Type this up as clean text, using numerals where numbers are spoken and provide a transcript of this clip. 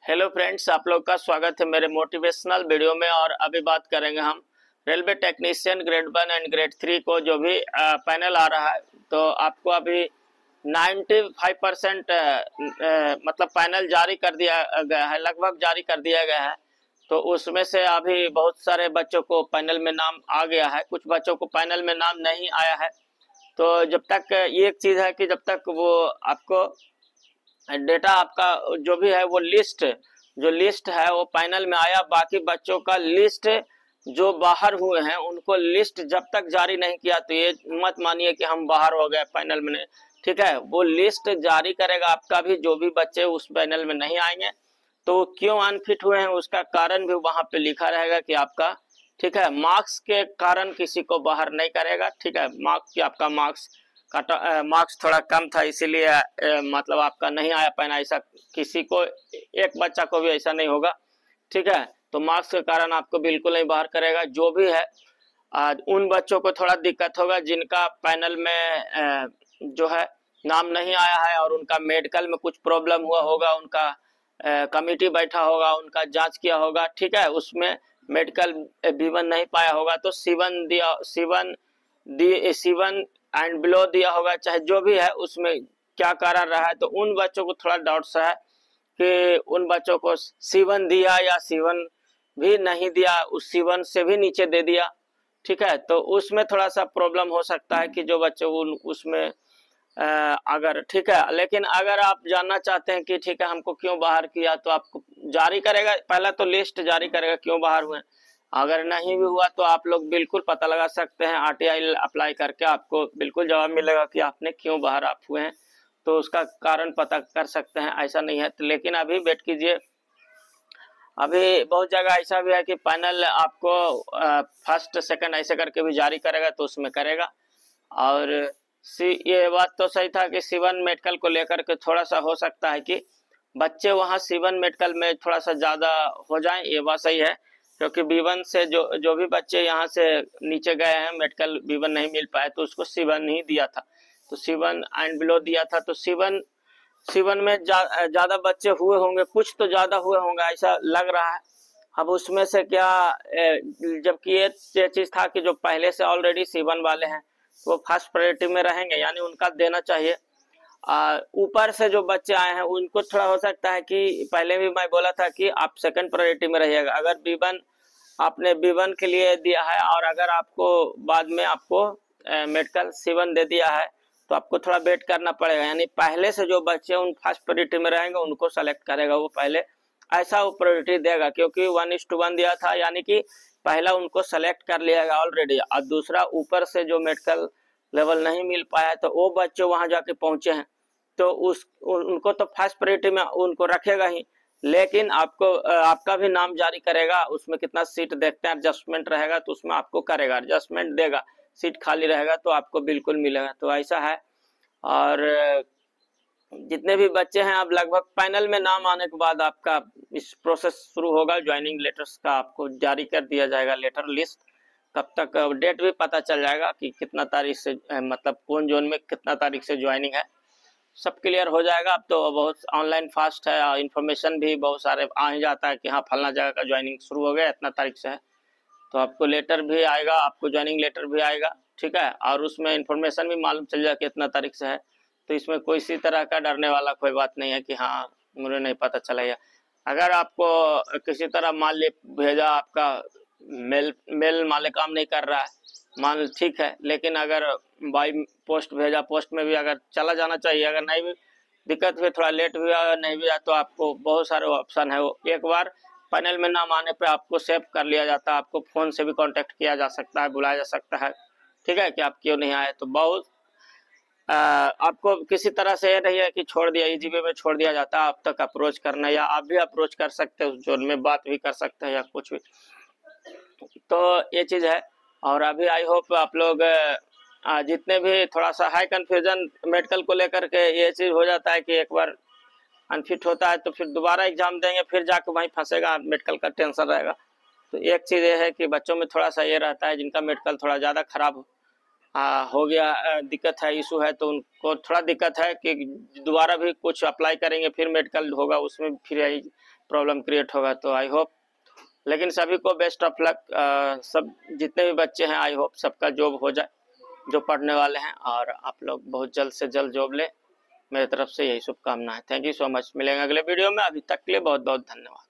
Hello friends, आप लोग का स्वागत है मेरे मोटिवेशनल वीडियो में। और अभी बात करेंगे हम railway technician grade 1 and grade 3 को जो भी पैनल आ रहा है। तो आपको अभी 95% मतलब पैनल जारी कर दिया गया है, लगभग जारी कर दिया गया है। तो उसमें से अभी बहुत सारे बच्चों को पैनल में नाम आ गया है, कुछ बच्चों को पैनल में नाम नहीं आया है। तो जब तक ये एक चीज़ है कि जब तक वो आपको डेटा आपका जो भी है वो लिस्ट है वो पैनल में आया, बाकी बच्चों का लिस्ट जो बाहर हुए हैं उनको लिस्ट जब तक जारी नहीं किया तो ये मत मानिए कि हम बाहर हो गए पैनल में। ठीक है, वो लिस्ट जारी करेगा आपका भी, जो भी बच्चे उस पैनल में नहीं आएंगे तो क्यों अनफिट हुए हैं उसका कारण भी वहां पे लिखा रहेगा कि आपका, ठीक है, मार्क्स के कारण किसी को बाहर नहीं करेगा। ठीक है, मार्क्स की आपका मार्क्स थोड़ा कम था इसीलिए मतलब आपका नहीं आया पैनल, ऐसा किसी को एक बच्चा को भी ऐसा नहीं होगा। ठीक है, तो मार्क्स के कारण आपको बिल्कुल नहीं बाहर करेगा। जो भी है आज उन बच्चों को थोड़ा दिक्कत होगा जिनका पैनल में जो है नाम नहीं आया है और उनका मेडिकल में कुछ प्रॉब्लम हुआ होगा, उनका कमिटी बैठा होगा, उनका जांच किया होगा। ठीक है, उसमें मेडिकल B1 नहीं पाया होगा तो C1 एंड बिलो दिया होगा, चाहे जो भी है उसमें क्या कारण रहा है। तो उन बच्चों को थोड़ा डाउट सा है कि उन बच्चों को C1 दिया या C1 भी नहीं दिया, उस C1 से भी नीचे दे दिया। ठीक है, तो उसमें थोड़ा सा प्रॉब्लम हो सकता है कि जो बच्चे उसमें अगर, ठीक है, लेकिन अगर आप जानना चाहते हैं कि ठीक है हमको क्यों बाहर किया तो आपको जारी करेगा, पहला तो लिस्ट जारी करेगा क्यों बाहर हुए। अगर नहीं भी हुआ तो आप लोग बिल्कुल पता लगा सकते हैं, RTI अप्लाई करके आपको बिल्कुल जवाब मिलेगा कि आपने क्यों बाहर आप हुए हैं, तो उसका कारण पता कर सकते हैं। ऐसा नहीं है तो, लेकिन अभी वेट कीजिए। अभी बहुत जगह ऐसा भी है कि पैनल आपको फर्स्ट सेकंड ऐसे करके भी जारी करेगा तो उसमें करेगा। और ये बात तो सही था कि C1 मेडिकल को लेकर के थोड़ा सा हो सकता है कि बच्चे वहाँ C1 मेडिकल में थोड़ा सा ज़्यादा हो जाएं, ये बात सही है। क्योंकि B1 से जो भी बच्चे यहाँ से नीचे गए हैं, मेडिकल B1 नहीं मिल पाए तो उसको C1 ही दिया था, तो C1 एंड बिलो दिया था। तो C1 में ज़्यादा बच्चे हुए होंगे, कुछ तो ज़्यादा हुए होंगे ऐसा लग रहा है। अब उसमें से क्या, जबकि ये चीज़ था कि जो पहले से ऑलरेडी C1 वाले हैं वो फर्स्ट प्रायोरिटी में रहेंगे, यानी उनका देना चाहिए। ऊपर से जो बच्चे आए हैं उनको थोड़ा हो सकता है कि पहले भी मैं बोला था कि आप सेकंड प्रायोरिटी में रहिएगा। अगर B1 आपने B1 के लिए दिया है और अगर आपको बाद में आपको मेडिकल C1 दे दिया है तो आपको थोड़ा वेट करना पड़ेगा, यानी पहले से जो बच्चे उन फर्स्ट प्रायोरिटी में रहेंगे उनको सेलेक्ट करेगा वो पहले, ऐसा वो प्रायोरिटी देगा। क्योंकि 1:1 दिया था, यानी कि पहला उनको सेलेक्ट कर लिया गया ऑलरेडी, और दूसरा ऊपर से जो मेडिकल लेवल नहीं मिल पाया तो वो बच्चे वहां जाके पहुंचे हैं तो उनको तो फर्स्ट प्रायोरिटी में उनको रखेगा ही, लेकिन आपको आपका भी नाम जारी करेगा। उसमें कितना सीट देखते हैं, एडजस्टमेंट रहेगा तो उसमें आपको करेगा, एडजस्टमेंट देगा, सीट खाली रहेगा तो आपको बिल्कुल मिलेगा। तो ऐसा है। और जितने भी बच्चे हैं अब लगभग पैनल में नाम आने के बाद आपका इस प्रोसेस शुरू होगा, ज्वाइनिंग लेटर्स का आपको जारी कर दिया जाएगा लेटर लिस्ट। तब तक डेट भी पता चल जाएगा कि कितना तारीख से मतलब कौन जोन में कितना तारीख से ज्वाइनिंग है, सब क्लियर हो जाएगा। अब तो बहुत ऑनलाइन फास्ट है और इन्फॉर्मेशन भी बहुत सारे आ ही जाता है कि हाँ फलना जगह का ज्वाइनिंग शुरू हो गया इतना तारीख से है, तो आपको लेटर भी आएगा, आपको ज्वाइनिंग लेटर भी आएगा। ठीक है, और उसमें इन्फॉर्मेशन भी मालूम चल जाएगा कि इतना तारीख से है। तो इसमें कोई सी तरह का डरने वाला कोई बात नहीं है कि हाँ मुझे नहीं पता चलेगा। अगर आपको किसी तरह मान ली भेजा आपका मेल मान ली काम नहीं कर रहा है, मान ठीक है, लेकिन अगर बाई पोस्ट भेजा, पोस्ट में भी अगर चला जाना चाहिए, अगर नहीं भी दिक्कत हुई, थोड़ा लेट भी आया नहीं भी आया तो आपको बहुत सारे ऑप्शन है। वो एक बार पैनल में नाम आने पे आपको सेव कर लिया जाता है, आपको फ़ोन से भी कांटेक्ट किया जा सकता है, बुलाया जा सकता है। ठीक है, कि आप क्यों नहीं आए। तो बहुत आपको किसी तरह से ये नहीं है कि छोड़ दिया, EGB में छोड़ दिया जाता है। आप तक अप्रोच करना, या आप भी अप्रोच कर सकते हो, उस जोन में बात भी कर सकते हैं या कुछ भी, तो ये चीज़ है। और अभी आई होप आप लोग जितने भी थोड़ा सा हाई कन्फ्यूजन मेडिकल को लेकर के ये चीज़ हो जाता है कि एक बार अनफिट होता है तो फिर दोबारा एग्जाम देंगे, फिर जाकर वहीं फंसेगा, मेडिकल का टेंशन रहेगा। तो एक चीज़ ये है कि बच्चों में थोड़ा सा ये रहता है जिनका मेडिकल थोड़ा ज़्यादा खराब हो गया, दिक्कत है, इशू है, तो उनको थोड़ा दिक्कत है कि दोबारा भी कुछ अप्लाई करेंगे फिर मेडिकल होगा, उसमें फिर प्रॉब्लम क्रिएट होगा। तो आई होप, लेकिन सभी को बेस्ट ऑफ लक। सब जितने भी बच्चे हैं आई होप सबका जॉब हो जाए जो पढ़ने वाले हैं, और आप लोग बहुत जल्द से जल्द जॉब ले। मेरी तरफ से यही शुभकामनाएं। Thank you so much. मिलेंगे अगले वीडियो में। अभी तक के लिए बहुत बहुत धन्यवाद।